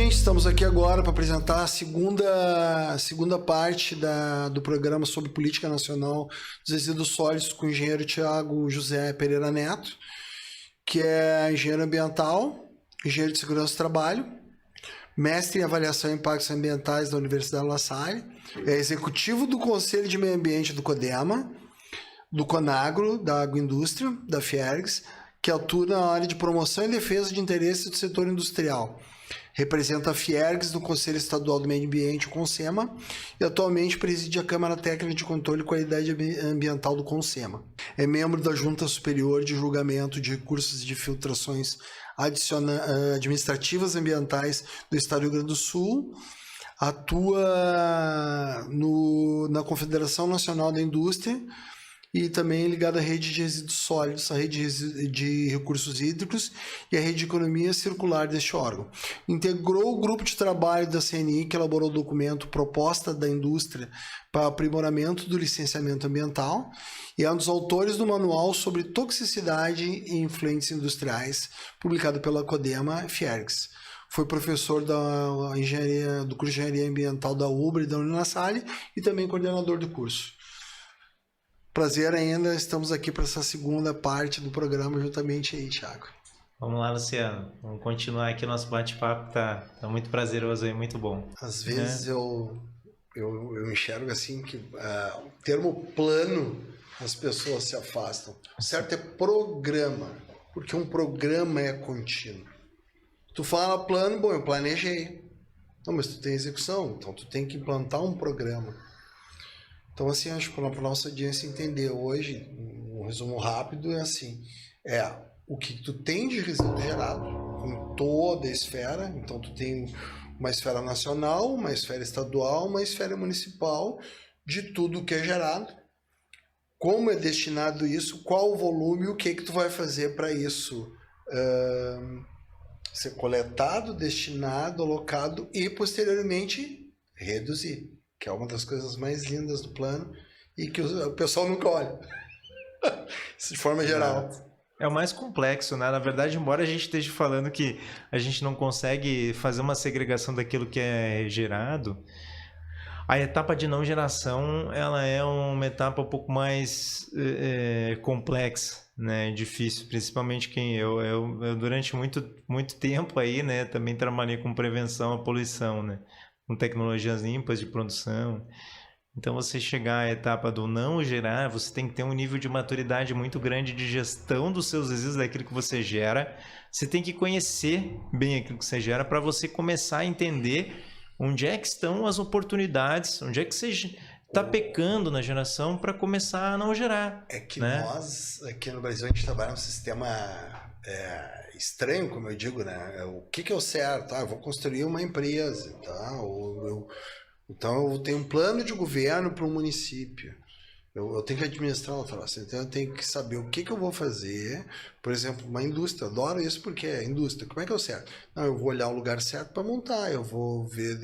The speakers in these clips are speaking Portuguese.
Estamos aqui agora para apresentar a segunda parte do programa sobre política nacional dos resíduos sólidos com o engenheiro Tiago José Pereira Neto, que é engenheiro ambiental, engenheiro de segurança do trabalho, mestre em avaliação de impactos ambientais da Universidade La Salle, é executivo do Conselho de Meio Ambiente do CODEMA, do CONAGRO, da Agroindústria, da Fiergs, que atua na área de promoção e defesa de interesses do setor industrial. Representa a Fiergs no Conselho Estadual do Meio Ambiente, o CONSEMA, e atualmente preside a Câmara Técnica de Controle e Qualidade Ambiental do CONSEMA. É membro da Junta Superior de Julgamento de Recursos e de Filtrações Administrativas Ambientais do Estado do Rio Grande do Sul. Atua na Confederação Nacional da Indústria e também ligado à rede de resíduos sólidos, à rede de recursos hídricos e à rede de economia circular deste órgão. Integrou o grupo de trabalho da CNI que elaborou o documento Proposta da Indústria para Aprimoramento do Licenciamento Ambiental e é um dos autores do Manual sobre Toxicidade e Influentes Industriais, publicado pela CODEMA Fiergs. Foi professor do curso de Engenharia Ambiental da UBRA e da Unilassalle e também coordenador do curso. Prazer ainda, estamos aqui para essa segunda parte do programa juntamente aí, Thiago. Vamos lá, Luciano. Vamos continuar aqui o nosso bate-papo, tá muito prazeroso aí, muito bom. Às vezes eu enxergo assim que o termo plano as pessoas se afastam. O certo é programa, porque um programa é contínuo. Tu fala plano, bom, eu planejei. Não, mas tu tem execução, então tu tem que implantar um programa. Então, assim, acho que para a nossa audiência entender hoje, um resumo rápido é assim, o que tu tem de resíduo gerado em toda a esfera. Então, tu tem uma esfera nacional, uma esfera estadual, uma esfera municipal, de tudo que é gerado, como é destinado isso, qual o volume, o que tu vai fazer para isso ser coletado, destinado, alocado e, posteriormente, reduzir. Que é uma das coisas mais lindas do plano e que o pessoal nunca olha, de forma geral. É o mais complexo, né? Na verdade, embora a gente esteja falando que a gente não consegue fazer uma segregação daquilo que é gerado, a etapa de não geração ela é uma etapa um pouco mais complexa, né? Difícil, principalmente eu durante muito tempo aí, né? Também trabalhei com prevenção à poluição, né? Com tecnologias limpas de produção. Então, você chegar à etapa do não gerar, você tem que ter um nível de maturidade muito grande de gestão dos seus resíduos, daquilo que você gera. Você tem que conhecer bem aquilo que você gera para você começar a entender onde é que estão as oportunidades, onde é que você está pecando na geração para começar a não gerar. É que né? nós, aqui no Brasil, a gente trabalha num sistema estranho, como eu digo, né? O que é o certo? Eu vou construir uma empresa, tá? Então eu tenho um plano de governo para um município. Eu tenho que administrar o troço. Então eu tenho que saber o que eu vou fazer. Por exemplo, uma indústria. Eu adoro isso porque é indústria. Como é que é o certo? Não, eu vou olhar o lugar certo para montar. Eu vou ver,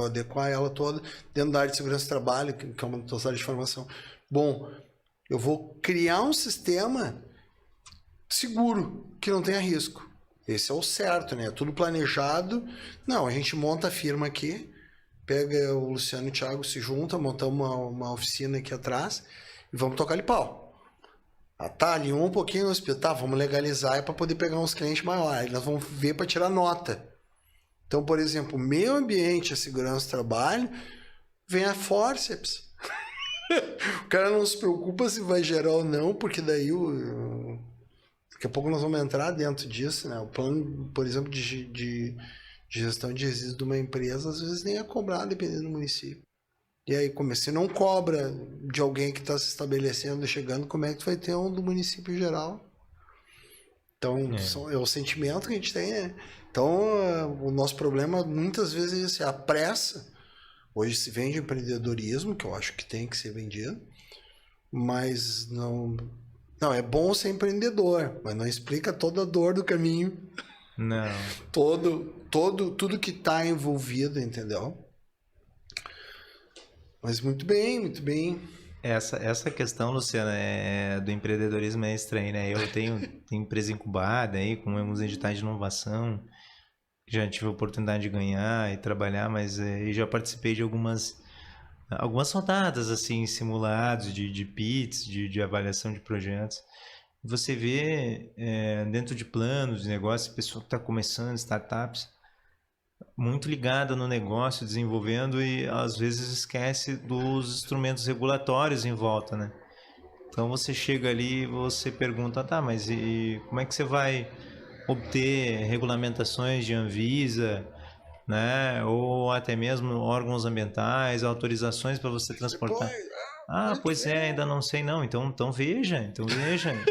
adequar ela toda dentro da área de segurança do trabalho, que é uma das áreas de formação. Bom, eu vou criar um sistema seguro, que não tenha risco. Esse é o certo, né? Tudo planejado. Não, a gente monta a firma aqui, pega o Luciano e o Thiago, se junta, montamos uma oficina aqui atrás e vamos tocar de pau. Tá, alinhou um pouquinho no hospital, vamos legalizar para poder pegar uns clientes maiores. Nós vamos ver para tirar nota. Então, por exemplo, meio ambiente, a segurança do trabalho, vem a forceps. O cara não se preocupa se vai gerar ou não, porque daí daqui a pouco nós vamos entrar dentro disso, né? O plano, por exemplo, de gestão de resíduos de uma empresa, às vezes nem é cobrado, dependendo do município. E aí, como você não cobra de alguém que está se estabelecendo, chegando, como é que tu vai ter um do município geral? Então, é o sentimento que a gente tem, né? Então, o nosso problema, muitas vezes, é a pressa. Hoje se vende empreendedorismo, que eu acho que tem que ser vendido, mas não... Não, é bom ser empreendedor, mas não explica toda a dor do caminho. Não. Tudo que está envolvido, entendeu? Mas muito bem, muito bem. Essa questão, Luciana, do empreendedorismo é estranha, né? Eu tenho empresa incubada aí, com alguns editais de inovação, já tive a oportunidade de ganhar e trabalhar, mas já participei de algumas rodadas, assim, simulados de PITs, de avaliação de projetos. Você vê dentro de planos de negócio, pessoa que está começando, startups, muito ligada no negócio, desenvolvendo, e às vezes esquece dos instrumentos regulatórios em volta, né? Então você chega ali e você pergunta, tá, mas como é que você vai obter regulamentações de Anvisa, né? Ou até mesmo órgãos ambientais, autorizações para você transportar? Pois ainda não sei não. Então veja,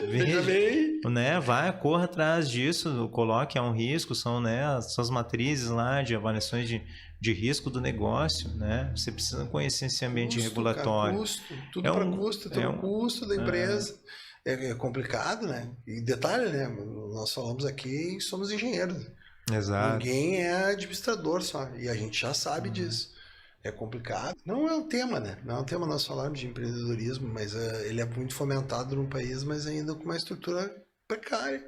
Veja bem. Né? Vai, corra atrás disso, coloque a um risco, são, né, as suas matrizes lá de avaliações de risco do negócio, né? Você precisa conhecer esse ambiente regulatório. Cara, tudo para custo, custo da empresa. É complicado, né? E detalhe, né? Nós falamos aqui, somos engenheiros. Exato. Ninguém é administrador só. E a gente já sabe disso. É complicado. Não é um tema, né? Não é um tema nós falarmos de empreendedorismo, mas ele é muito fomentado no país, mas ainda com uma estrutura precária.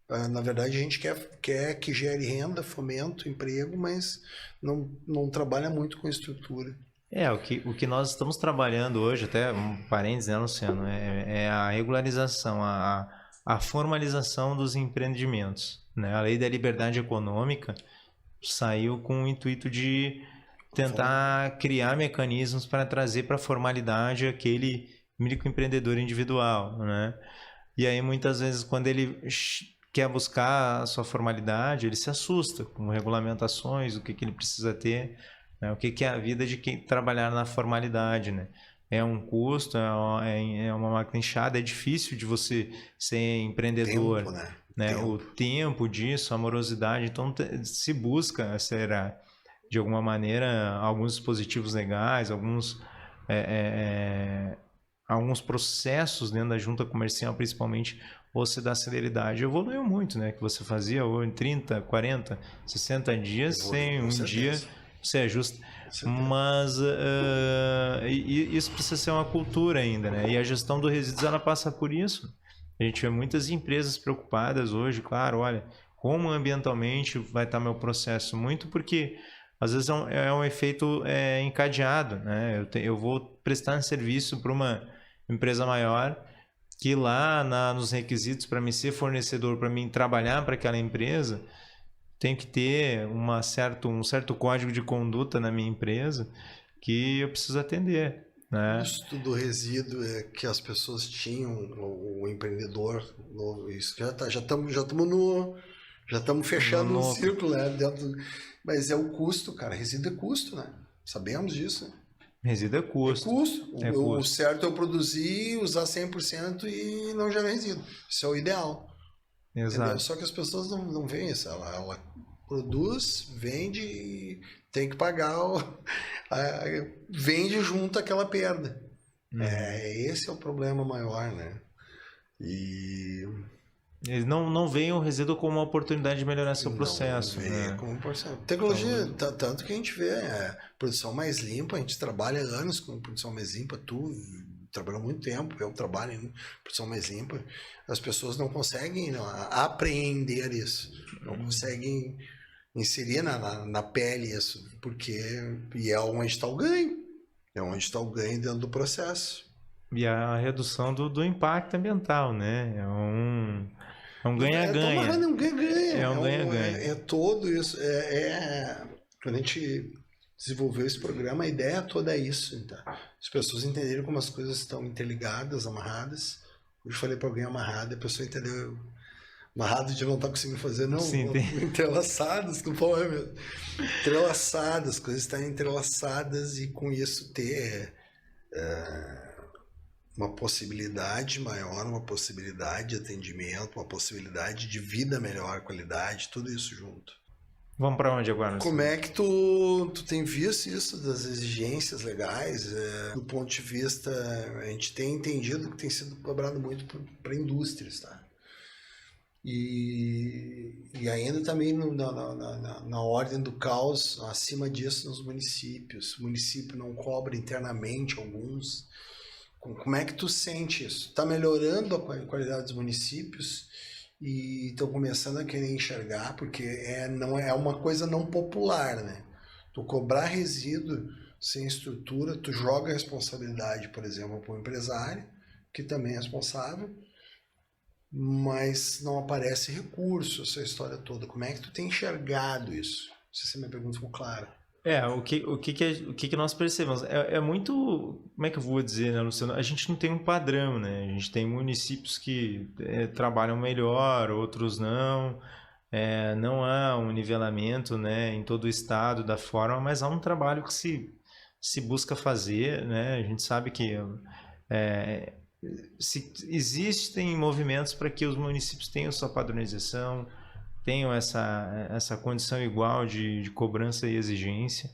Na verdade, a gente quer que gere renda, fomento, emprego, mas não trabalha muito com estrutura. O que nós estamos trabalhando hoje, até um parênteses, né, Luciano, é a regularização, a formalização dos empreendimentos, né? A Lei da Liberdade Econômica saiu com o intuito de tentar criar mecanismos para trazer para a formalidade aquele microempreendedor individual, né? E aí, muitas vezes, quando ele quer buscar a sua formalidade, ele se assusta com regulamentações, o que ele precisa ter, né? O que é a vida de quem trabalhar na formalidade, né? É um custo, é uma máquina inchada, é difícil de você ser empreendedor. Tempo, né? O tempo disso, a morosidade, então se busca acelerar de alguma maneira alguns dispositivos legais, alguns processos dentro da junta comercial, principalmente, você dá celeridade. Evoluiu muito, né? Que você fazia em 30, 40, 60 dias, sem um dia você ajusta. Mas isso precisa ser uma cultura ainda, né? E a gestão do resíduos, ela passa por isso. A gente vê muitas empresas preocupadas hoje, claro, olha, como ambientalmente vai estar meu processo? Muito porque às vezes é um efeito encadeado, né? Eu vou prestar serviço para uma empresa maior que lá nos requisitos para mim ser fornecedor, para mim trabalhar para aquela empresa, tem que ter um certo código de conduta na minha empresa que eu preciso atender. né? Custo do resíduo é que as pessoas tinham, o empreendedor novo, isso já estamos fechando um círculo, né? Mas é o custo, cara. Resíduo é custo, né? Sabemos disso. Né? Resíduo é custo. É custo. É O custo. certo é eu produzir, usar 100% e não gerar resíduo. Isso é o ideal. Exato. Entendeu? Só que as pessoas não veem isso. Ela produz, vende e tem que pagar. Vende junto àquela perda. Esse é o problema maior, né? E eles não veem o resíduo como uma oportunidade de melhorar seu processo. Não vê né? como um processo. Tecnologia, tanto que a gente vê produção mais limpa, a gente trabalha anos com produção mais limpa, tu trabalhou muito tempo, eu trabalho em produção mais limpa. As pessoas não conseguem apreender isso, não conseguem inserir na pele isso, porque é onde está o ganho. É onde está o ganho dentro do processo. E a redução do impacto ambiental, né? É um ganha-ganha. É um ganha-ganha. É um ganha-ganha. É todo isso. Quando a gente desenvolveu esse programa, a ideia toda é isso. Então, as pessoas entenderam como as coisas estão interligadas, amarradas. Hoje eu falei para alguém amarrado, a pessoa entendeu. Amarrado de não estar conseguindo fazer, não. Sim, entrelaçadas, não fala mesmo. Entrelaçadas, as coisas estão entrelaçadas e com isso ter uma possibilidade maior, uma possibilidade de atendimento, uma possibilidade de vida melhor, qualidade, tudo isso junto. Vamos para onde agora? Como é que tu tem visto isso das exigências legais? Do ponto de vista, a gente tem entendido que tem sido cobrado muito para indústrias, tá? E ainda também na ordem do caos, acima disso nos municípios. O município não cobra internamente alguns. Como é que tu sente isso? Está melhorando a qualidade dos municípios e estão começando a querer enxergar, porque não é uma coisa não popular, né? Tu cobrar resíduo sem estrutura, tu joga a responsabilidade, por exemplo, para o empresário, que também é responsável, mas não aparece recurso, essa história toda. Como é que tu tem enxergado isso? Não sei se a minha pergunta ficou clara. O que nós percebemos? É muito... Como é que eu vou dizer, né, Luciano? A gente não tem um padrão, né? A gente tem municípios que trabalham melhor, outros não. Não há um nivelamento, né, em todo o estado da forma, mas há um trabalho que se busca fazer, né? A gente sabe que existem movimentos para que os municípios tenham sua padronização, tenham essa condição igual de cobrança e exigência,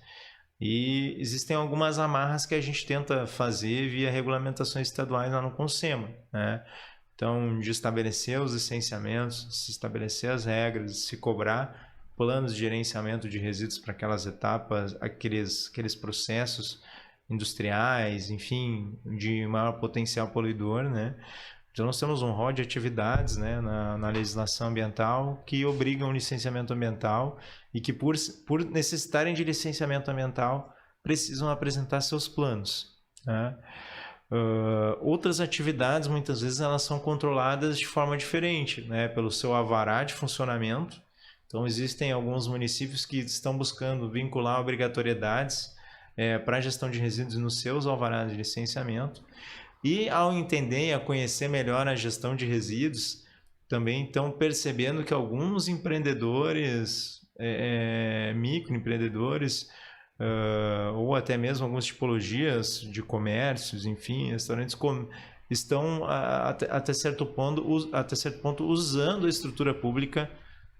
e existem algumas amarras que a gente tenta fazer via regulamentações estaduais lá no Consema, né? Então, de estabelecer os licenciamentos, se estabelecer as regras, se cobrar planos de gerenciamento de resíduos para aquelas etapas, aqueles processos industriais, enfim, de maior potencial poluidor, né? Então, nós temos um rol de atividades, né, na legislação ambiental que obrigam o licenciamento ambiental e que, por necessitarem de licenciamento ambiental, precisam apresentar seus planos, né? Outras atividades, muitas vezes, elas são controladas de forma diferente, né, pelo seu alvará de funcionamento. Então, existem alguns municípios que estão buscando vincular obrigatoriedades para a gestão de resíduos nos seus alvarás de licenciamento. E ao entender e a conhecer melhor a gestão de resíduos, também estão percebendo que alguns empreendedores, microempreendedores, ou até mesmo algumas tipologias de comércios, enfim, restaurantes estão até certo ponto usando a estrutura pública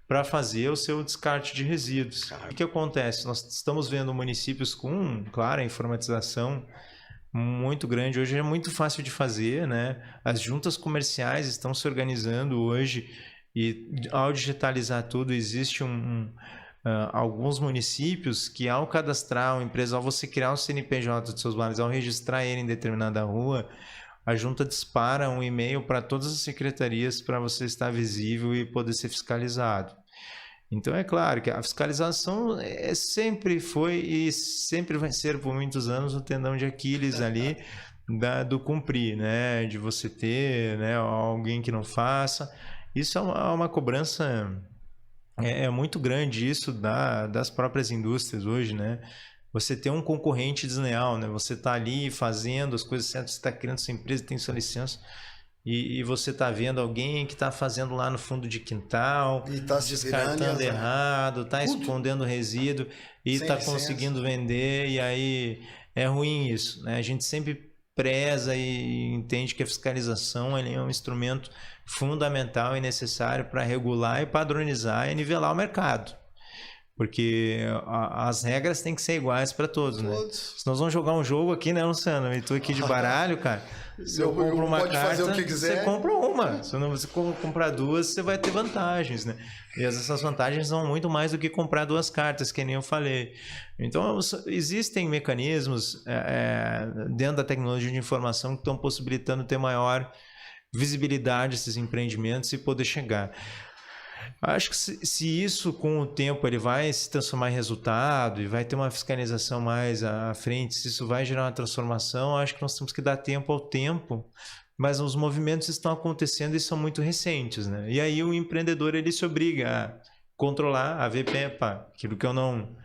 para fazer o seu descarte de resíduos. O que acontece? Nós estamos vendo municípios com, claro, a informatização muito grande. Hoje é muito fácil de fazer, né? As juntas comerciais estão se organizando hoje e ao digitalizar tudo, existe alguns municípios que ao cadastrar uma empresa, ao você criar um CNPJ dos seus bares, ao registrar ele em determinada rua, a junta dispara um e-mail para todas as secretarias para você estar visível e poder ser fiscalizado. Então, é claro que a fiscalização sempre foi e sempre vai ser por muitos anos o tendão de Aquiles ali do cumprir, né? De você ter, né, alguém que não faça. Isso é uma cobrança muito grande, isso das próprias indústrias hoje, né? você ter um concorrente desleal, né? Você está ali fazendo as coisas certas, você está criando sua empresa, tem sua licença, e você está vendo alguém que está fazendo lá no fundo de quintal, E tá se descartando virando, errado, está escondendo resíduo e está conseguindo vender, e aí é ruim isso, né? A gente sempre preza e entende que a fiscalização ele é um instrumento fundamental e necessário para regular e padronizar e nivelar o mercado. Porque as regras têm que ser iguais para todos, né? Se nós vamos jogar um jogo aqui, né, Luciano? E tu aqui de baralho, cara. Se eu compro uma carta, você compra uma. Se você comprar duas, você vai ter vantagens, né? E essas vantagens são muito mais do que comprar duas cartas, que nem eu falei. Então, existem mecanismos dentro da tecnologia de informação que estão possibilitando ter maior visibilidade desses empreendimentos e poder chegar. Acho que se isso com o tempo ele vai se transformar em resultado e vai ter uma fiscalização mais à frente, se isso vai gerar uma transformação, acho que nós temos que dar tempo ao tempo, mas os movimentos estão acontecendo e são muito recentes, né? E aí o empreendedor ele se obriga a controlar, a ver, aquilo que eu não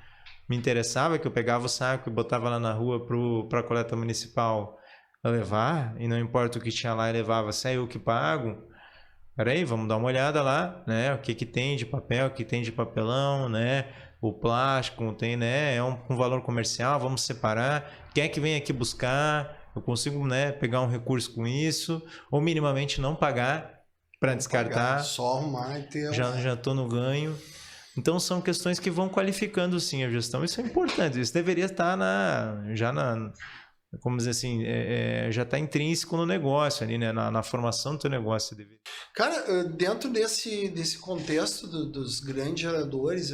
me interessava, que eu pegava o saco e botava lá na rua para a coleta municipal levar, e não importa o que tinha lá, levava, saiu o que pago. Peraí, vamos dar uma olhada lá, né? O que tem de papel, o que tem de papelão, né? O plástico tem, né? É um valor comercial, vamos separar. Quem é que vem aqui buscar? Eu consigo, né, pegar um recurso com isso, ou minimamente não pagar para descartar. Só arrumar e ter. Já estou no ganho. Então são questões que vão qualificando sim a gestão. Isso é importante. Isso deveria estar como dizer assim, já está intrínseco no negócio ali, né? Na formação do teu negócio. Cara, dentro desse contexto dos grandes geradores,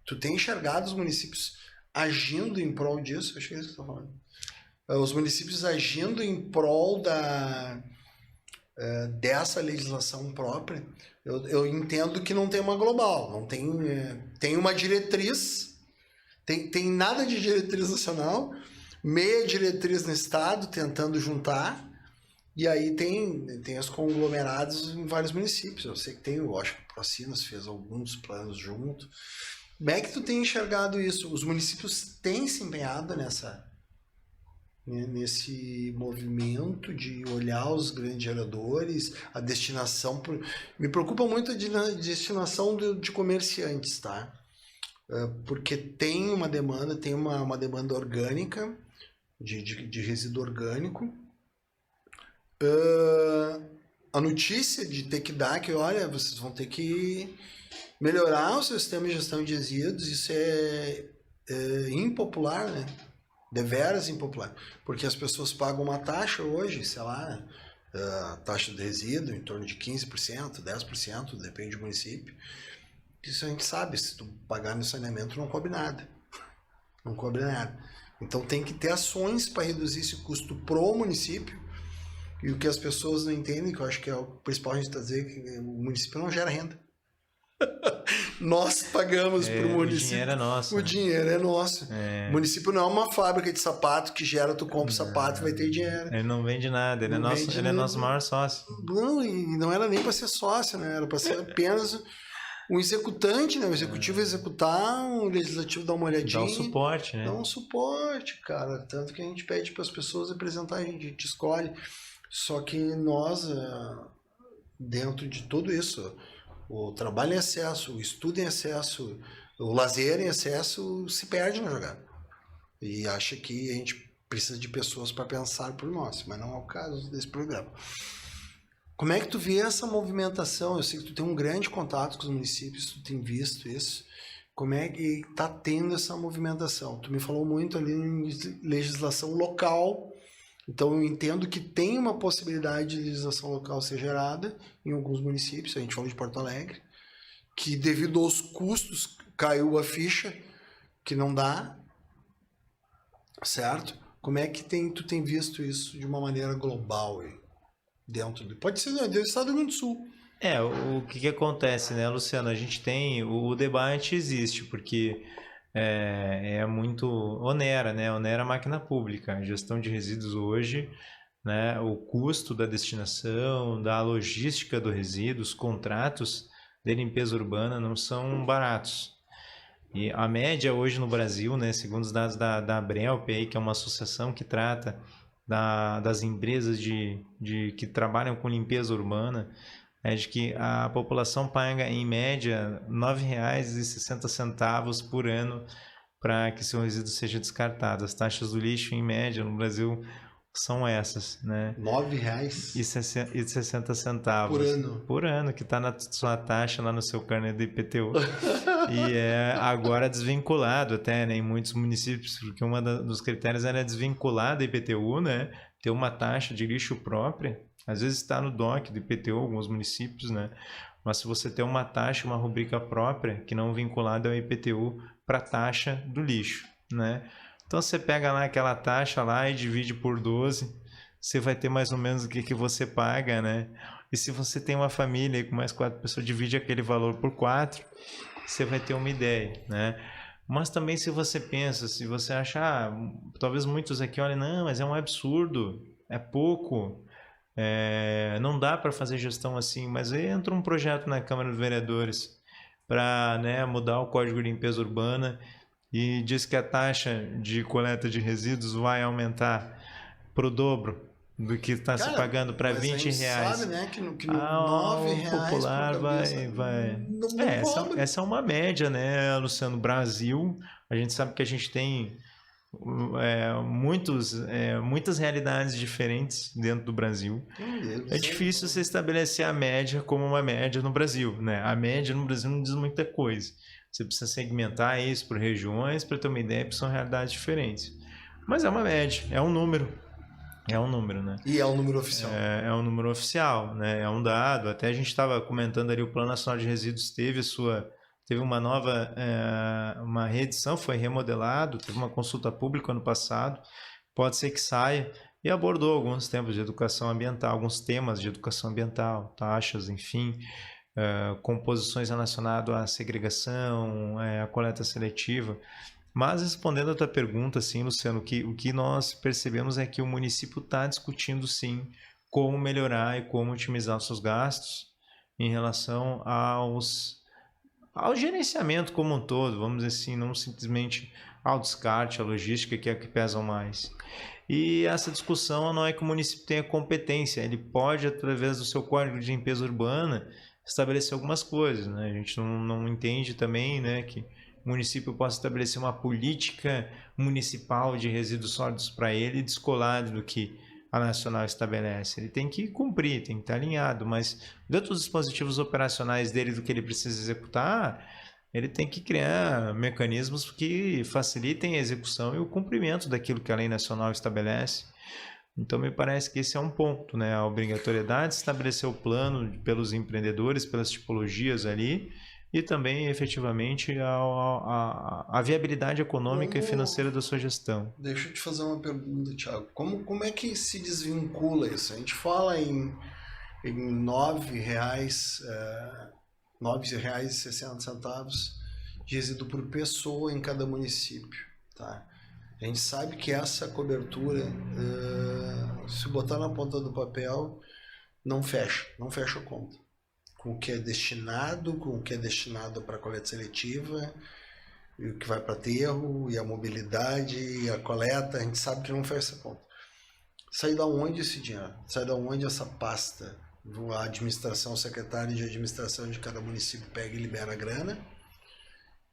tu tem enxergado os municípios agindo em prol disso? Acho que é isso que você está falando. Os municípios agindo em prol dessa legislação própria. Eu entendo que não tem uma global, não tem, tem uma diretriz, tem nada de diretriz nacional, meia diretriz no estado tentando juntar, e aí tem os conglomerados em vários municípios. Eu sei que tem, eu acho que o Procinas fez alguns planos junto. Como é que tu tem enxergado isso? Os municípios têm se empenhado nesse movimento de olhar os grandes geradores, a destinação. Me preocupa muito a destinação de comerciantes, tá? Porque tem uma demanda, orgânica, de resíduo orgânico. A notícia de ter que dar que, olha, vocês vão ter que melhorar o seu sistema de gestão de resíduos, isso é impopular, né? Deveras impopular, porque as pessoas pagam uma taxa hoje, sei lá, a taxa de resíduo em torno de 15%, 10%, depende do município. Isso a gente sabe, se tu pagar no saneamento não cobre nada. Não cobre nada. Então tem que ter ações para reduzir esse custo pro município. E o que as pessoas não entendem, que eu acho que é o principal a gente está dizendo, que o município não gera renda. Nós pagamos para o município. O dinheiro é nosso. O dinheiro é nosso. O município não é uma fábrica de sapato que gera, tu compra o sapato e vai ter dinheiro. Ele não vende nada, ele é nosso maior sócio. Não, e não era nem para ser sócio, né? Era para ser apenas um executante, né? O executivo executar, o legislativo dar uma olhadinha. Dá um suporte, né? Dá um suporte, cara. Tanto que a gente pede para as pessoas apresentar, a gente escolhe. Só que nós, dentro de tudo isso, o trabalho em excesso, o estudo em excesso, o lazer em excesso, se perde na jogada. E acha que a gente precisa de pessoas para pensar por nós, mas não é o caso desse programa. Como é que tu vê essa movimentação? Eu sei que tu tem um grande contato com os municípios, tu tem visto isso. Como é que está tendo essa movimentação? Tu me falou muito ali em legislação local. Então, eu entendo que tem uma possibilidade de legislação local ser gerada em alguns municípios, a gente falou de Porto Alegre, que devido aos custos caiu a ficha, que não dá, certo? Como é que tu tem visto isso de uma maneira global aí, pode ser do estado do Rio Grande do Sul. O que acontece, né, Luciano? A gente tem, o debate existe, porque é muito onera, né? Onera a máquina pública. A gestão de resíduos hoje, né? O custo da destinação, da logística do resíduo, os contratos de limpeza urbana não são baratos. E a média hoje no Brasil, né, segundo os dados da Abrelp, aí, que é uma associação que trata das empresas que trabalham com limpeza urbana, é de que a população paga, em média, R$ 9,60 por ano para que seu resíduo seja descartado. As taxas do lixo, em média, no Brasil, são essas, né? R$ 9,60 por ano. Por ano, que está na sua taxa lá no seu carnê do IPTU. E é agora desvinculado até, né, em muitos municípios, porque um dos critérios era desvincular da IPTU, né? Ter uma taxa de lixo própria. Às vezes está no DOC do IPTU, alguns municípios, né? Mas se você tem uma taxa, uma rubrica própria, que não vinculada ao IPTU, para a taxa do lixo, né? Então você pega lá aquela taxa lá e divide por 12, você vai ter mais ou menos o que você paga, né? E se você tem uma família com mais 4 pessoas, divide aquele valor por 4, você vai ter uma ideia, né? Mas também se você pensa, se você acha, talvez muitos aqui olhem, não, mas é um absurdo, é pouco, não dá para fazer gestão assim, mas aí entra um projeto na Câmara dos Vereadores para, né, mudar o Código de Limpeza Urbana e diz que a taxa de coleta de resíduos vai aumentar para o dobro do que está se pagando para R$20. A gente sabe, né, que no R$9 popular vai. Essa é uma média, né, Luciano? Brasil, a gente sabe que a gente tem muitas realidades diferentes dentro do Brasil. É difícil você estabelecer a média como uma média no Brasil, né? A média no Brasil não diz muita coisa. Você precisa segmentar isso por regiões para ter uma ideia, porque são realidades diferentes. Mas é uma média, é um número. É um número, né? E é um número oficial. É um número oficial, né? É um dado. Até a gente estava comentando ali, o Plano Nacional de Resíduos teve uma nova, uma reedição, foi remodelado, teve uma consulta pública ano passado, pode ser que saia, e abordou alguns temas de educação ambiental, alguns temas de educação ambiental, taxas, enfim, composições relacionadas à segregação, à coleta seletiva. Mas respondendo a tua pergunta, assim, Luciano, o que nós percebemos é que o município está discutindo, sim, como melhorar e como otimizar os seus gastos em relação ao gerenciamento como um todo, vamos dizer assim, não simplesmente ao descarte, à logística, que é o que pesam mais. E essa discussão não é que o município tenha competência, ele pode, através do seu Código de Limpeza Urbana, estabelecer algumas coisas, né? A gente não entende também, né, que o município possa estabelecer uma política municipal de resíduos sólidos para ele, descolado do que a nacional estabelece. Ele tem que cumprir, tem que estar alinhado, mas dentro dos dispositivos operacionais dele, do que ele precisa executar, ele tem que criar mecanismos que facilitem a execução e o cumprimento daquilo que a lei nacional estabelece. Então, me parece que esse é um ponto, né? A obrigatoriedade de estabelecer o plano pelos empreendedores, pelas tipologias ali, e também, efetivamente, a viabilidade econômica e financeira da sua gestão. Deixa eu te fazer uma pergunta, Thiago. Como é que se desvincula isso? A gente fala em R$9,60 de resíduo por pessoa em cada município, tá? A gente sabe que essa cobertura, se botar na ponta do papel, não fecha a conta. Com o que é destinado para coleta seletiva, e o que vai para aterro, e a mobilidade, e a coleta, a gente sabe que não fecha essa conta. Sai da onde esse dinheiro? Sai da onde essa pasta? A administração, o secretário de administração de cada município pega e libera a grana,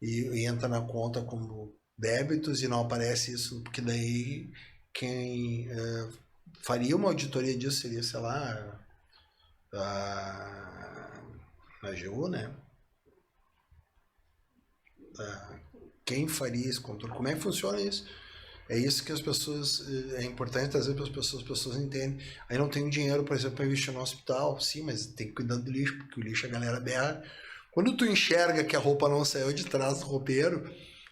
e entra na conta como débitos, e não aparece isso, porque daí quem faria uma auditoria disso seria, sei lá, a AGU, né? Quem faria esse controle? Como é que funciona isso? É isso que as pessoas, é importante trazer para as pessoas entendem. Aí não tem dinheiro, por exemplo, para investir no hospital, sim, mas tem que cuidar do lixo, porque o lixo a galera berra. Quando tu enxerga que a roupa não saiu de trás do roupeiro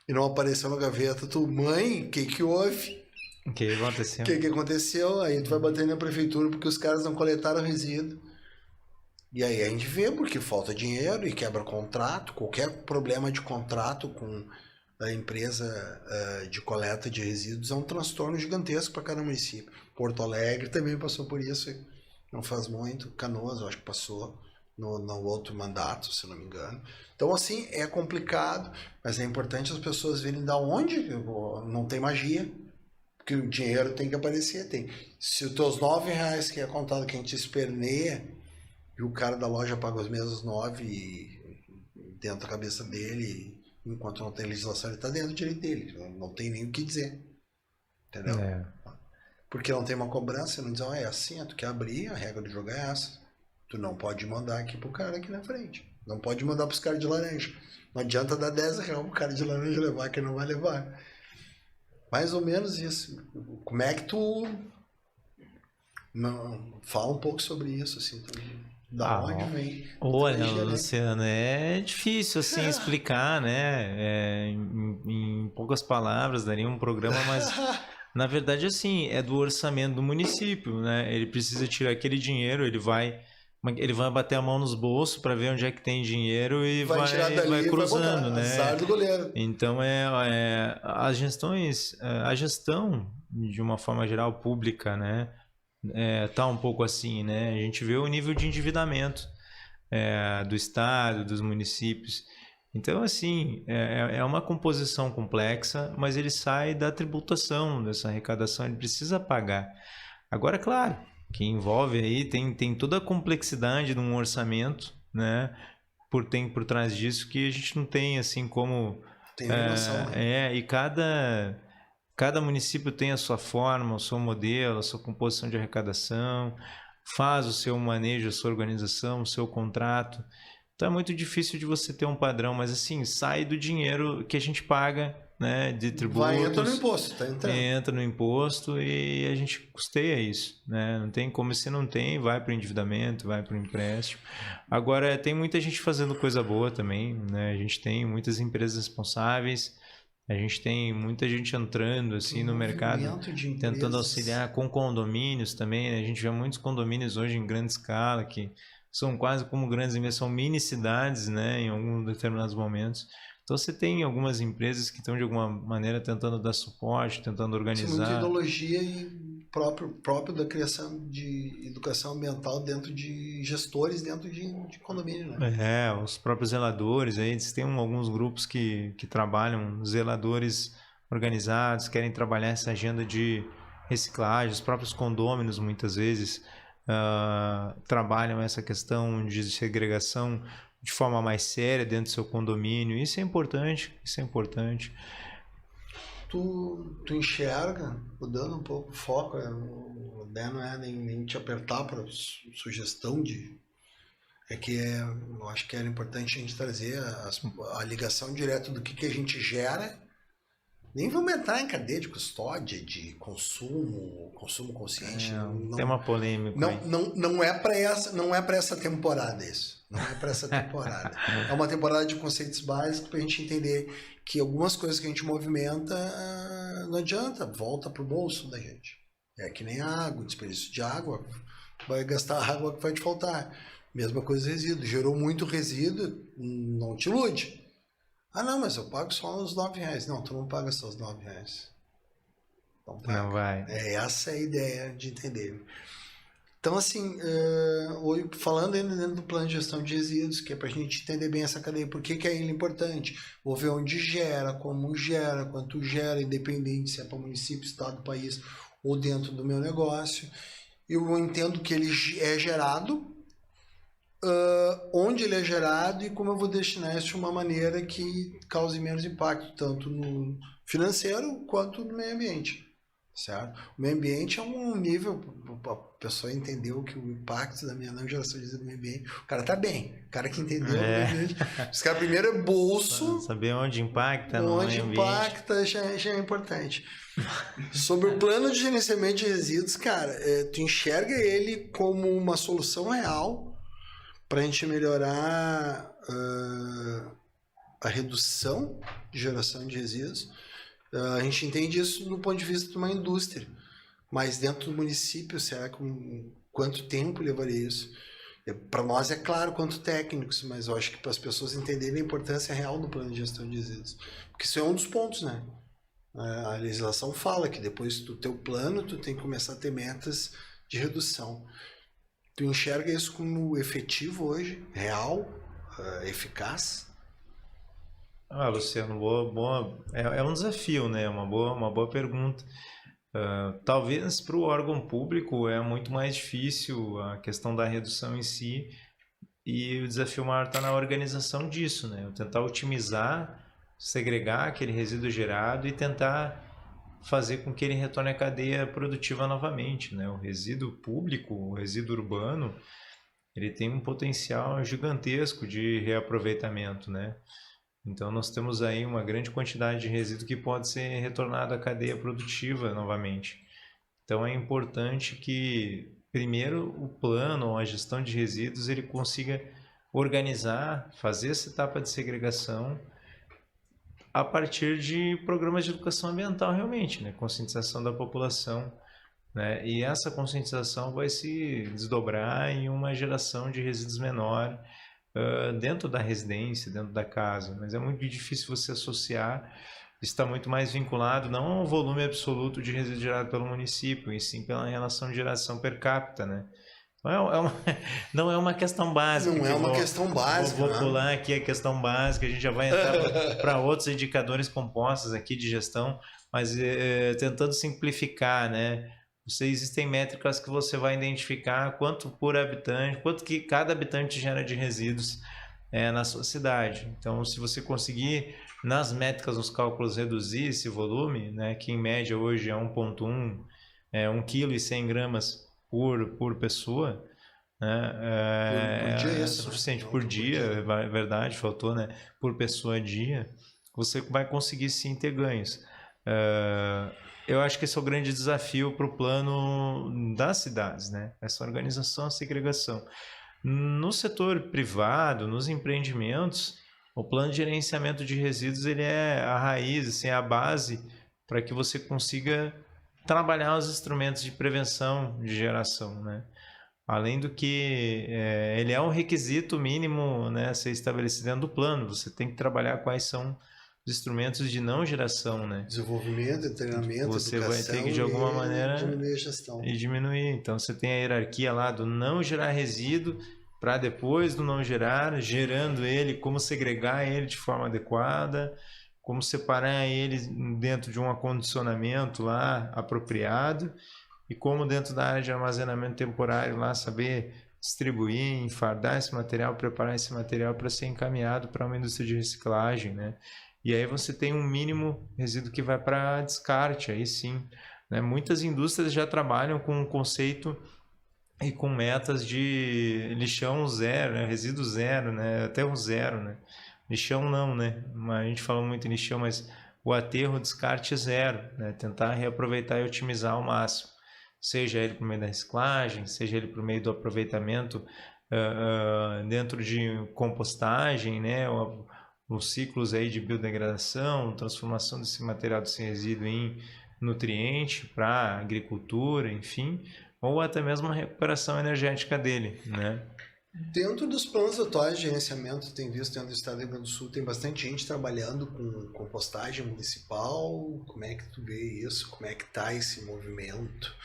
e não apareceu na gaveta, mãe, o que houve? O que aconteceu? O que aconteceu? Aí tu vai bater na prefeitura porque os caras não coletaram resíduo. E aí a gente vê porque falta dinheiro e quebra contrato, qualquer problema de contrato com a empresa de coleta de resíduos é um transtorno gigantesco para cada município. Porto Alegre também passou por isso, não faz muito, Canoas eu acho que passou, no outro mandato, se não me engano. Então, assim, é complicado, mas é importante as pessoas verem da onde. Não tem magia, porque o dinheiro tem que aparecer. Se os teus R$9 que é contado que a gente esperneia, e o cara da loja paga os mesmos 9 dentro da cabeça dele, enquanto não tem legislação, ele está dentro do direito dele. Não tem nem o que dizer. Entendeu? Porque não tem uma cobrança, não diz, é assim, tu quer abrir, a regra do jogo é essa. Tu não pode mandar aqui pro cara aqui na frente. Não pode mandar pros caras de laranja. Não adianta dar R$10 pro cara de laranja levar, que não vai levar. Mais ou menos isso. Como é que tu... Não, fala um pouco sobre isso, assim, da onde vem. Olha, Luciano, é difícil assim explicar, né? Em poucas palavras, daria um programa, mas na verdade, assim, é do orçamento do município, né? Ele precisa tirar aquele dinheiro, ele vai bater a mão nos bolsos para ver onde é que tem dinheiro e vai cruzando, né? Azar do goleiro. Então, a gestão, de uma forma geral, pública, né? Tá um pouco assim, né? A gente vê o nível de endividamento do estado, dos municípios. Então, assim, é uma composição complexa, mas ele sai da tributação, dessa arrecadação, ele precisa pagar. Agora, claro, que envolve aí, tem toda a complexidade de um orçamento, né? Tem por trás disso que a gente não tem, assim, como... Tem noção, né? E cada município tem a sua forma, o seu modelo, a sua composição de arrecadação, faz o seu manejo, a sua organização, o seu contrato. Então é muito difícil de você ter um padrão, mas assim, sai do dinheiro que a gente paga, né, de tributos. Entra no imposto, tá entrando. Entra no imposto e a gente custeia isso, né? Não tem como, se não tem, vai para o endividamento, vai para o empréstimo. Agora, tem muita gente fazendo coisa boa também, né? A gente tem muitas empresas responsáveis, a gente tem muita gente entrando assim no mercado, tentando auxiliar com condomínios também, né? A gente vê muitos condomínios hoje em grande escala que são quase como grandes empresas, são mini cidades, né, em alguns determinados momentos. Então você tem algumas empresas que estão de alguma maneira tentando dar suporte, tentando organizar. Isso é muita ideologia e próprio da criação de educação ambiental dentro de gestores, dentro de condomínio, né? Os próprios zeladores, aí eles têm alguns grupos que trabalham, zeladores organizados, querem trabalhar essa agenda de reciclagem, os próprios condôminos muitas vezes trabalham essa questão de segregação de forma mais séria dentro do seu condomínio. Isso é importante, Tu enxerga, mudando um pouco o foco, a ideia não é nem te apertar para sugestão eu acho que era importante a gente trazer a ligação direta do que a gente gera. Nem vamos entrar em cadeia de custódia, de consumo consciente. Tem uma polêmica. Não é para essa temporada isso. Não é para essa temporada. É uma temporada de conceitos básicos para a gente entender que algumas coisas que a gente movimenta não adianta, volta pro bolso da gente. É que nem a água, desperdício de água, vai gastar água que vai te faltar. Mesma coisa resíduo. Gerou muito resíduo, não te ilude. Não, mas eu pago só os R$9. Não, tu não paga só os R$9. Não vai. Essa é a ideia de entender. Então, assim, falando ainda dentro do plano de gestão de resíduos, que é para a gente entender bem essa cadeia, por que é ele importante? Vou ver onde gera, como gera, quanto gera, independente se é para município, estado, país ou dentro do meu negócio. Eu entendo que ele é gerado, onde ele é gerado e como eu vou destinar isso de uma maneira que cause menos impacto, tanto no financeiro quanto no meio ambiente, certo? O meio ambiente é um nível, a pessoa entendeu que o impacto da minha não geração de resíduo no meio ambiente, o cara tá bem, o cara que entendeu o meio ambiente, os caras primeiro é bolso, saber onde impacta no onde meio impacta ambiente. já é importante. Sobre o plano de gerenciamento de resíduos, cara, tu enxerga ele como uma solução real para a gente melhorar a redução de geração de resíduos. A gente entende isso do ponto de vista de uma indústria, mas dentro do município, será que quanto tempo levaria isso? Para nós é claro quanto técnicos, mas eu acho que para as pessoas entenderem a importância real do plano de gestão de resíduos, porque isso é um dos pontos, né? A legislação fala que depois do teu plano tu tem que começar a ter metas de redução. Tu enxerga isso como efetivo hoje, real, eficaz? Luciano, é um desafio, né? Uma boa pergunta. Talvez para o órgão público é muito mais difícil a questão da redução em si, e o desafio maior está na organização disso, né? Tentar otimizar, segregar aquele resíduo gerado e tentar fazer com que ele retorne à cadeia produtiva novamente, né? O resíduo público, o resíduo urbano, ele tem um potencial gigantesco de reaproveitamento, né? Então nós temos aí uma grande quantidade de resíduo que pode ser retornado à cadeia produtiva novamente. Então é importante que primeiro o plano ou a gestão de resíduos ele consiga organizar, fazer essa etapa de segregação a partir de programas de educação ambiental realmente, né? Conscientização da população, né? E essa conscientização vai se desdobrar em uma geração de resíduos menor dentro da residência, dentro da casa, mas é muito difícil você associar, está muito mais vinculado não ao volume absoluto de resíduo gerado pelo município, e sim pela relação de geração per capita, né? Não é uma questão básica. Não é uma questão básica. Vou pular aqui a questão básica, a gente já vai entrar para outros indicadores compostos aqui de gestão, mas tentando simplificar, né? Existem métricas que você vai identificar quanto por habitante, quanto que cada habitante gera de resíduos na sua cidade. Então, se você conseguir, nas métricas, nos cálculos, reduzir esse volume, né, que em média hoje é 1,1, 1,1 kg por pessoa, né, por dia é suficiente, né? Por dia, é verdade, faltou, né? Por pessoa dia, você vai conseguir sim ter ganhos. Eu acho que esse é o grande desafio para o plano das cidades, né? Essa organização, a segregação. No setor privado, nos empreendimentos, o plano de gerenciamento de resíduos ele é a raiz, assim, é a base para que você consiga trabalhar os instrumentos de prevenção de geração, né? Além do que ele é um requisito mínimo, né, a ser estabelecido dentro do plano. Você tem que trabalhar quais são os instrumentos de não geração, né? Desenvolvimento, treinamento, você educação, vai ter que de alguma maneira diminuir a gestão. E diminuir. Então você tem a hierarquia lá do não gerar resíduo, para depois do não gerar, gerando ele, como segregar ele de forma adequada, como separar ele dentro de um acondicionamento lá apropriado, e como dentro da área de armazenamento temporário lá saber distribuir, enfardar esse material, preparar esse material para ser encaminhado para uma indústria de reciclagem, né? E aí você tem um mínimo resíduo que vai para descarte, aí sim, né? Muitas indústrias já trabalham com um conceito e com metas de lixão zero, né? Resíduo zero, né? Aterro zero, né? Lixão não, né? A gente fala muito em lixão, mas o aterro, descarte zero, né? Tentar reaproveitar e otimizar ao máximo. Seja ele por meio da reciclagem, seja ele por meio do aproveitamento dentro de compostagem, né? Os ciclos aí de biodegradação, transformação desse material desse resíduo em nutriente para agricultura, enfim, ou até mesmo a recuperação energética dele, né? Dentro dos planos atuais de gerenciamento, tem visto dentro do estado do Rio Grande do Sul, tem bastante gente trabalhando com compostagem municipal. Como é que tu vê isso? Como é que está esse movimento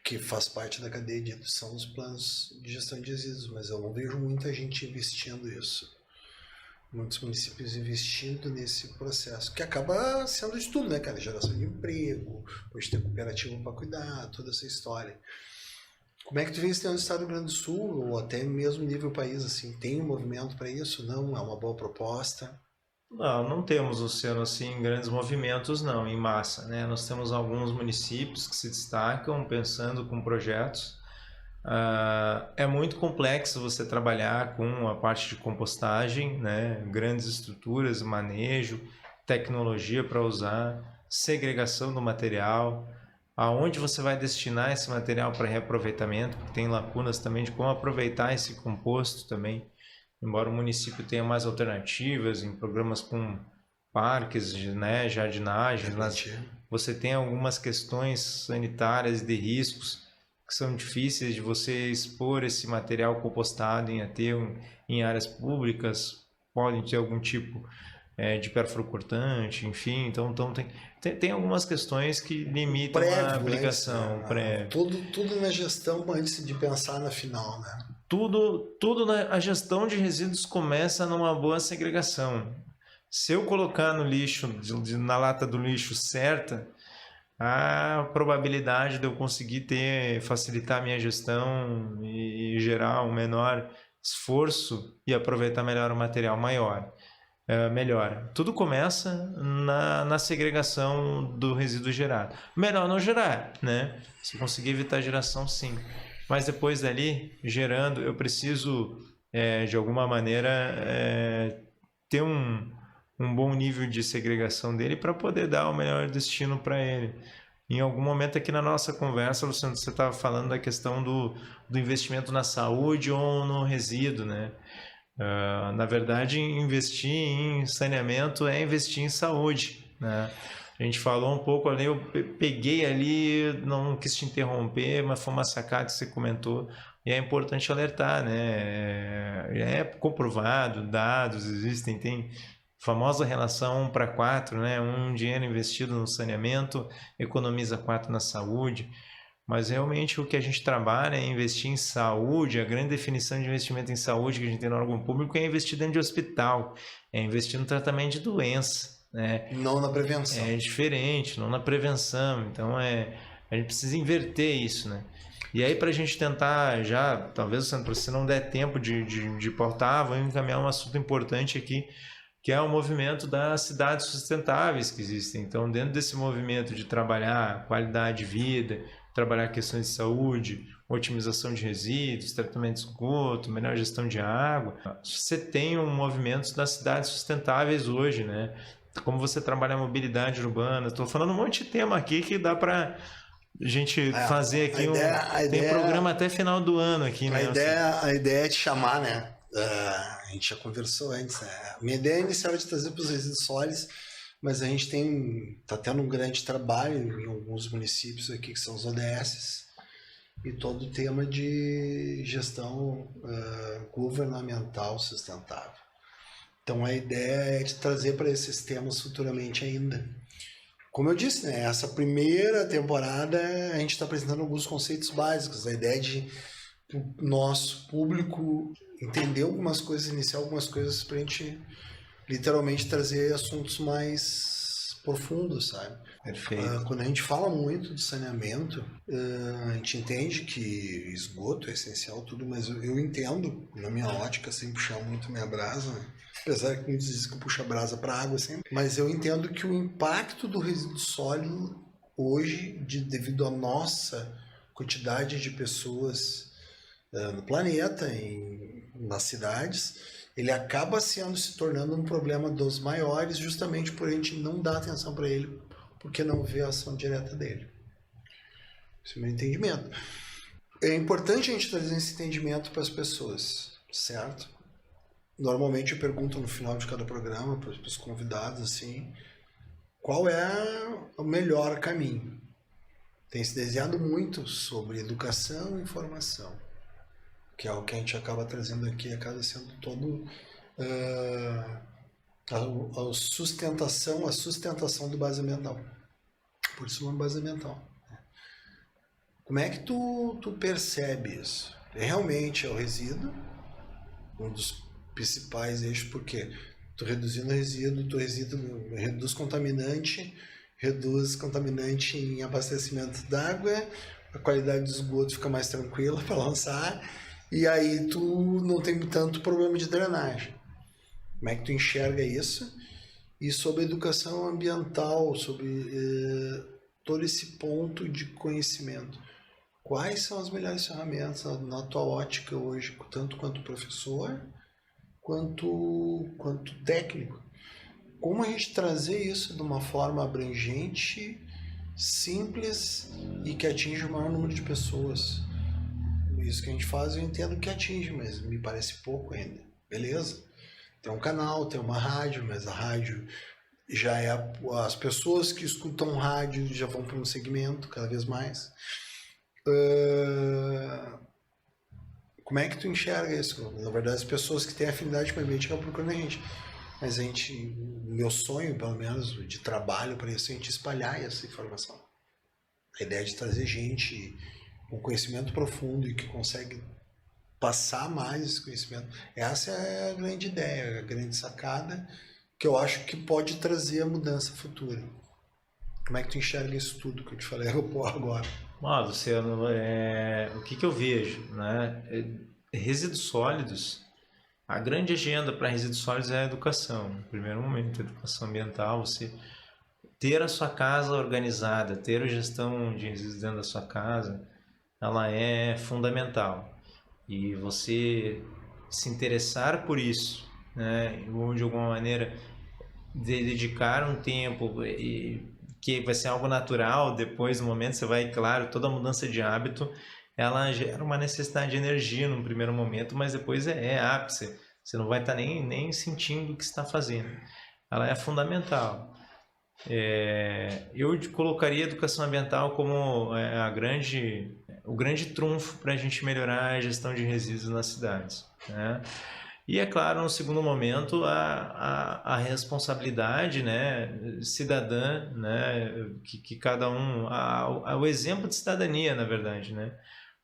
que faz parte da cadeia de redução dos planos de gestão de resíduos? Mas eu não vejo muita gente investindo nisso. Muitos municípios investindo nesse processo, que acaba sendo de tudo, né, cara? Geração de emprego, pode ter cooperativa para cuidar, toda essa história. Como é que tu vê isso dentro do estado do Rio Grande do Sul, ou até mesmo nível país, assim? Tem um movimento para isso? Não? É uma boa proposta? Não temos, Luciano, assim, grandes movimentos, não, em massa, né? Nós temos alguns municípios que se destacam pensando com projetos. É muito complexo você trabalhar com a parte de compostagem, né? Grandes estruturas, manejo, tecnologia para usar, segregação do material, aonde você vai destinar esse material para reaproveitamento, porque tem lacunas também de como aproveitar esse composto também, embora o município tenha mais alternativas em programas com parques, né, jardinagens, você tem algumas questões sanitárias de riscos que são difíceis de você expor esse material compostado em aterro em áreas públicas, podem ter algum tipo de perfuro cortante, enfim. Então tem algumas questões que limitam Prévio, a aplicação. né? Tudo na gestão antes de pensar na final, né? Tudo a gestão de resíduos começa numa boa segregação. Se eu colocar no lixo, na lata do lixo certa, a probabilidade de eu conseguir facilitar a minha gestão e gerar um menor esforço e aproveitar melhor o material melhora. Tudo começa na segregação do resíduo gerado. Melhor não gerar, né? Se conseguir evitar a geração, sim. Mas depois dali, gerando, eu preciso, de alguma maneira, ter um bom nível de segregação dele para poder dar o melhor destino para ele. Em algum momento aqui na nossa conversa, você estava falando da questão do investimento na saúde ou no resíduo, né? Na verdade, investir em saneamento é investir em saúde, né? A gente falou um pouco ali, eu peguei ali, não quis te interromper, mas foi uma sacada que você comentou e é importante alertar, né? É comprovado, dados existem, tem famosa relação 1:4, né? Um dinheiro investido no saneamento economiza 4 na saúde. Mas realmente o que a gente trabalha é investir em saúde. A grande definição de investimento em saúde que a gente tem no órgão público é investir dentro de hospital, é investir no tratamento de doença, né? Não na prevenção. É diferente, não na prevenção. Então a gente precisa inverter isso, né? E aí, para a gente tentar já, talvez se não der tempo de pautar, vou encaminhar um assunto importante aqui, que é o movimento das cidades sustentáveis que existem. Então, dentro desse movimento de trabalhar qualidade de vida, trabalhar questões de saúde, otimização de resíduos, tratamento de esgoto, melhor gestão de água, você tem um movimento das cidades sustentáveis hoje, né? Como você trabalha a mobilidade urbana. Estou falando um monte de tema aqui que dá para a gente fazer aqui tem programa até final do ano aqui, né? A ideia é te chamar, né? A gente já conversou antes, né? Minha ideia inicial é de trazer para os resíduos sólidos, mas a gente está tendo um grande trabalho em alguns municípios aqui, que são os ODSs, e todo o tema de gestão governamental sustentável. Então a ideia é de trazer para esses temas futuramente ainda. Como eu disse, né? Essa primeira temporada a gente está apresentando alguns conceitos básicos, a ideia de o nosso público entender algumas coisas, iniciar algumas coisas para a gente literalmente trazer assuntos mais profundos, sabe? Perfeito. Quando a gente fala muito de saneamento, a gente entende que esgoto é essencial, tudo, mas eu entendo, na minha ótica, sem puxar muito minha brasa, né? Apesar que muitos dizem que puxa a brasa para água sempre, mas eu entendo que o impacto do resíduo sólido hoje, devido à nossa quantidade de pessoas no planeta, nas cidades, ele acaba se tornando um problema dos maiores, justamente por a gente não dar atenção para ele, porque não vê a ação direta dele. Esse é o meu entendimento. É importante a gente trazer esse entendimento para as pessoas, certo? Normalmente eu pergunto no final de cada programa para os convidados assim, qual é o melhor caminho. Tem se desenhado muito sobre educação e informação, que é o que a gente acaba trazendo aqui, acaba sendo todo a sustentação do base ambiental. Por isso o nome base ambiental. Como é que tu percebe isso? Realmente é o resíduo, um dos principais eixos, porque tu reduzindo o resíduo, reduz contaminante em abastecimento d'água, a qualidade do esgoto fica mais tranquila para lançar, e aí tu não tem tanto problema de drenagem. Como é que tu enxerga isso? E sobre educação ambiental, sobre todo esse ponto de conhecimento. Quais são as melhores ferramentas na tua ótica hoje, tanto quanto professor, quanto técnico? Como a gente trazer isso de uma forma abrangente, simples e que atinja o maior número de pessoas? Isso que a gente faz eu entendo que atinge, mas me parece pouco ainda. Beleza? Tem um canal, tem uma rádio, mas a rádio já é... As pessoas que escutam rádio já vão para um segmento cada vez mais. Como é que tu enxerga isso? Na verdade, as pessoas que têm afinidade com o ambiente acabam procurando a gente. mas o meu sonho, pelo menos, de trabalho para isso, é a gente espalhar essa informação. A ideia de trazer gente com conhecimento profundo e que consegue passar mais esse conhecimento. Essa é a grande ideia, a grande sacada, que eu acho que pode trazer a mudança futura. Como é que tu enxerga isso tudo que eu te falei agora? Luciano, o que eu vejo, né? Resíduos sólidos, a grande agenda para resíduos sólidos é a educação. No primeiro momento, a educação ambiental, você ter a sua casa organizada, ter a gestão de resíduos dentro da sua casa, ela é fundamental. E você se interessar por isso, né? Ou de alguma maneira dedicar um tempo que vai ser algo natural, depois no momento você vai, claro, toda mudança de hábito, ela gera uma necessidade de energia no primeiro momento, mas depois é ápice, você não vai estar nem sentindo o que está fazendo. Ela é fundamental. Eu colocaria a educação ambiental como o grande trunfo para a gente melhorar a gestão de resíduos nas cidades, né? E é claro, no segundo momento, a responsabilidade, né, cidadã, né, que cada um... o exemplo de cidadania, na verdade, né?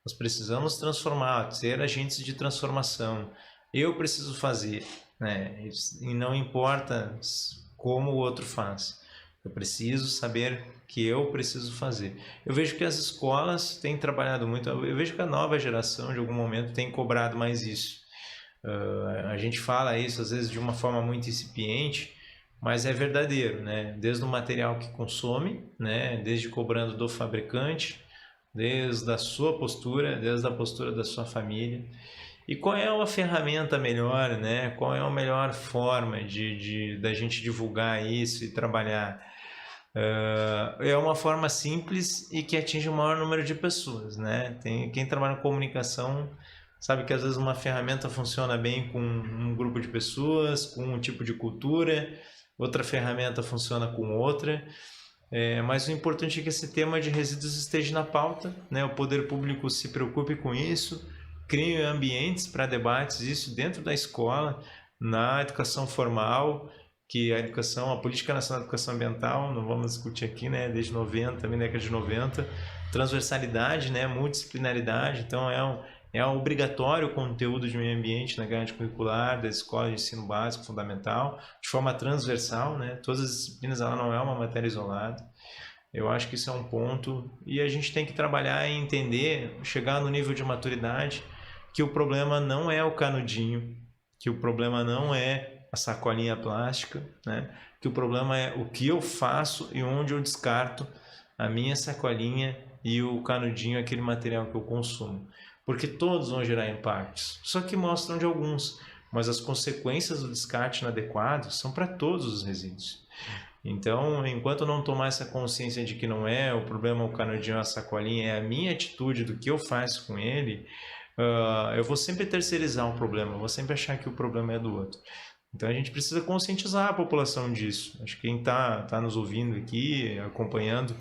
Nós precisamos transformar, ser agentes de transformação. Eu preciso fazer, né? E não importa como o outro faz. Eu preciso saber que eu preciso fazer. Eu vejo que as escolas têm trabalhado muito, eu vejo que a nova geração, de algum momento, tem cobrado mais isso. A gente fala isso às vezes de uma forma muito incipiente, mas é verdadeiro, né? Desde o material que consome, né? Desde cobrando do fabricante, desde a sua postura, desde a postura da sua família. E qual é a ferramenta melhor, né? Qual é a melhor forma da gente divulgar isso e trabalhar? É uma forma simples e que atinge o maior número de pessoas, né? Quem trabalha com comunicação sabe que às vezes uma ferramenta funciona bem com um grupo de pessoas, com um tipo de cultura, outra ferramenta funciona com outra. Mas o importante é que esse tema de resíduos esteja na pauta, né? O poder público se preocupe com isso, crie ambientes para debates, isso dentro da escola, na educação formal, que a Política Nacional de Educação Ambiental, não vamos discutir aqui, né? Desde 90, também década de 90, transversalidade, né? Multidisciplinaridade, então é obrigatório o conteúdo de meio ambiente na grade curricular da escola de ensino básico fundamental, de forma transversal, né? Todas as disciplinas, ela não é uma matéria isolada. Eu acho que isso é um ponto e a gente tem que trabalhar e entender, chegar no nível de maturidade que o problema não é o canudinho, que o problema não é a sacolinha plástica, né? Que o problema é o que eu faço e onde eu descarto a minha sacolinha e o canudinho, aquele material que eu consumo. Porque todos vão gerar impactos, só que mostram de alguns, mas as consequências do descarte inadequado são para todos os resíduos. Então, enquanto eu não tomar essa consciência de que não é o problema o canudinho ou a sacolinha, é a minha atitude do que eu faço com ele, eu vou sempre terceirizar um problema, eu vou sempre achar que o problema é do outro. Então a gente precisa conscientizar a população disso. Acho que quem está nos ouvindo aqui, acompanhando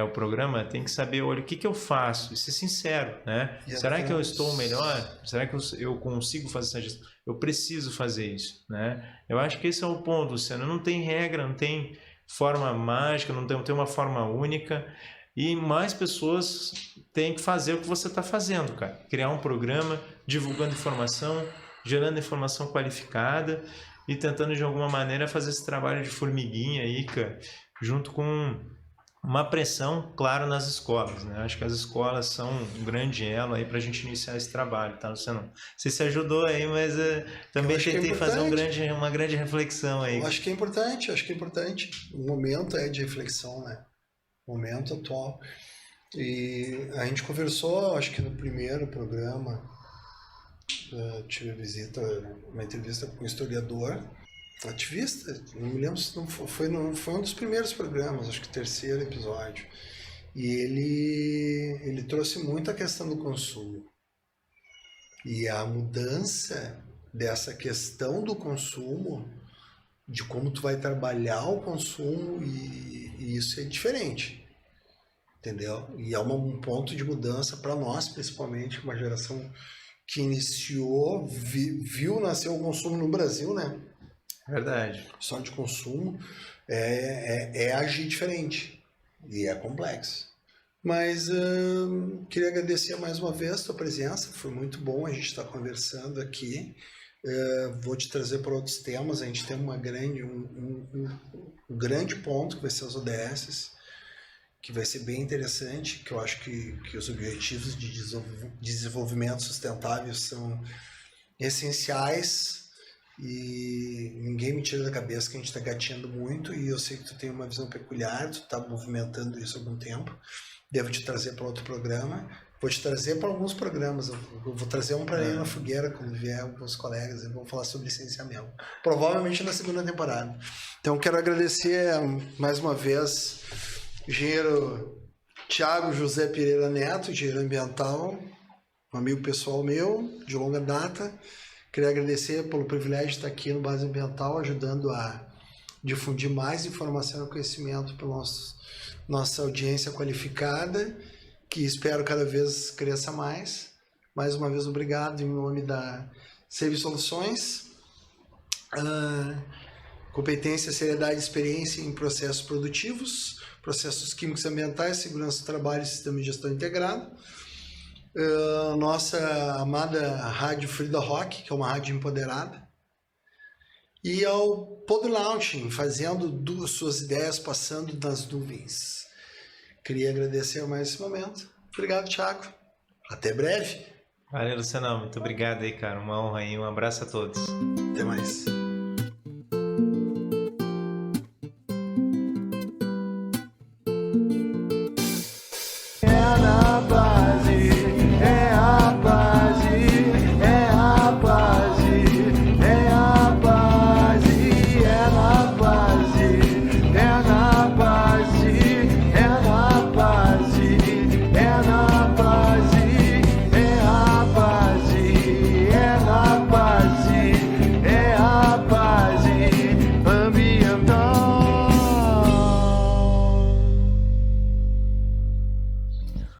o programa, tem que saber, olha, o que eu faço? E ser sincero, né? Será que eu estou melhor? Será que eu consigo fazer essa gestão? Eu preciso fazer isso, né? Eu acho que esse é o ponto, Luciano. Não tem regra, não tem forma mágica, não tem uma forma única. E mais pessoas têm que fazer o que você está fazendo, cara. Criar um programa, divulgando informação, gerando informação qualificada e tentando de alguma maneira fazer esse trabalho de formiguinha aí, cara, junto com uma pressão, claro, nas escolas, né? Acho que as escolas são um grande elo aí para a gente iniciar esse trabalho, tá, Luciano? Não sei se ajudou aí, mas também tentei fazer uma grande reflexão aí. Eu acho que é importante. O momento é de reflexão, né? O momento atual. E a gente conversou, acho que no primeiro programa, tive uma entrevista com um historiador, ativista, não me lembro se foi um dos primeiros programas, acho que o terceiro episódio. E ele trouxe muito a questão do consumo. E a mudança dessa questão do consumo, de como tu vai trabalhar o consumo, e isso é diferente. Entendeu? E é um ponto de mudança para nós, principalmente, uma geração que iniciou, viu nascer o consumo no Brasil, né? Verdade. Só de consumo é agir diferente e é complexo. Mas queria agradecer mais uma vez a tua presença, foi muito bom a gente estar conversando aqui. Vou te trazer para outros temas, a gente tem um grande ponto que vai ser as ODSs, que vai ser bem interessante, que eu acho que os objetivos de desenvolvimento sustentável são essenciais e ninguém me tira da cabeça que a gente está gatinhando muito, e eu sei que tu tem uma visão peculiar, tu está movimentando isso há algum tempo. Devo te trazer para outro programa, vou te trazer para alguns programas, eu vou trazer um para ir na fogueira quando vier com os colegas e vamos falar sobre licenciamento, provavelmente na segunda temporada. Então quero agradecer mais uma vez o engenheiro Thiago José Pereira Neto, engenheiro ambiental, um amigo pessoal meu de longa data. Queria agradecer pelo privilégio de estar aqui no Base Ambiental, ajudando a difundir mais informação e conhecimento para nossa audiência qualificada, que espero cada vez cresça mais. Mais uma vez, obrigado em nome da Serviço Soluções. Competência, seriedade e experiência em processos produtivos, processos químicos e ambientais, segurança do trabalho e sistema de gestão integrado. Nossa amada Rádio Frida Rock, que é uma rádio empoderada, e ao Pod Launching, fazendo suas ideias passando nas nuvens. Queria agradecer mais esse momento. Obrigado, Thiago. Até breve. Valeu, Luciano. Muito obrigado aí, cara. Uma honra aí. Um abraço a todos. Até mais.